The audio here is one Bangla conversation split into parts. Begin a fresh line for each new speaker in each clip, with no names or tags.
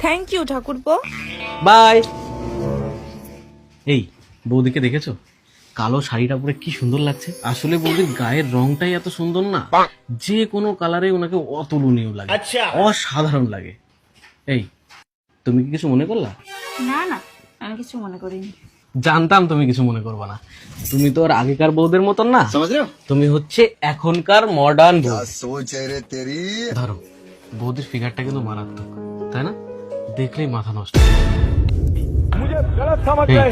থ্যাংক ইউ ঠাকুরপো।
বাই। এই বৌদিকে দেখেছো? কালো শাড়িটা পরে কি সুন্দর লাগছে। আসলে বৌদির গায়ের রংটাই এত সুন্দর না, যে কোনো কালারে ওনাকে অতুলনীয় লাগে, অসাধারণ লাগে। এই তুমি কি কিছু মনে করলা?
না না, আমি কিছু মনে করিনি।
জানতাম তুমি কিছু মনে করবা না। তুমি তো আর আগেকার বউদের মতন না, তুমি হচ্ছে এখনকার মডার্ন বউ। ধরো বৌদির ফিগারটা কিন্তু মারাত্মক, তাই না? দেখলেই মাথা নষ্ট। এই,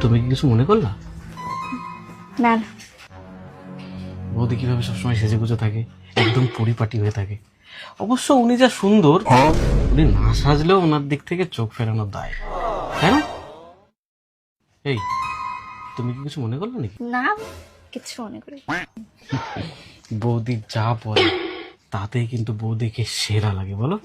তুমি কি কিছু মনে করলা?
না না।
বৌদি কিভাবে সবসময় সেজে গুজে থাকে, একদম পরিপাটি হয়ে থাকে। অবশ্য উনি যা সুন্দর, উনি না সাজলেও ওনার দিক থেকে চোখ ফেরানোর দায়, তাই না? এই তুমি কি কিছু মনে করলে নাকি?
না, কিছু মনে করি।
বৌদি যা পরে তাতেই কিন্তু বৌদিকে সেরা লাগে, বলো।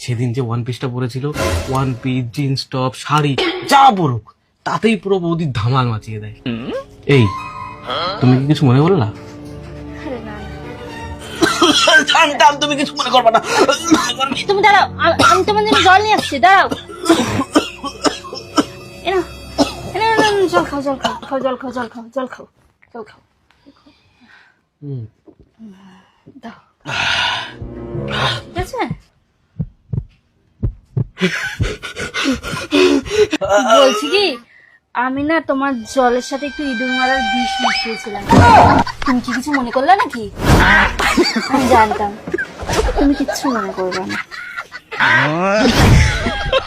সেদিন যে ওয়ান পিসটা পরেছিল, one piece, jeans top, sari, যা পরুক তাতেই পুরো বৌদি ধামাল মাচিয়ে দেয়। এই তুমি কি কিছু মনে করলা?
আরে না না।
জানতাম তুমি কিছু মনে করবা না।
তুমি দাঁড়াও, আমি তোমার জন্য জল নিয়ে আসছি, দাঁড়াও। এনা এনা এনা, জল খাও, জল খাও, খাও জল খাও, জল খাও, জল খাও, জল খাও। দাও, ঠিক আছে? বলছি কি, আমি না তোমার জলের সাথে একটু ইঁদুর মারার বিষ মিশিয়েছিলাম। তুমি কি কিছু মনে করলে নাকি? আমি জানতাম তুমি কিচ্ছু মনে করবে না।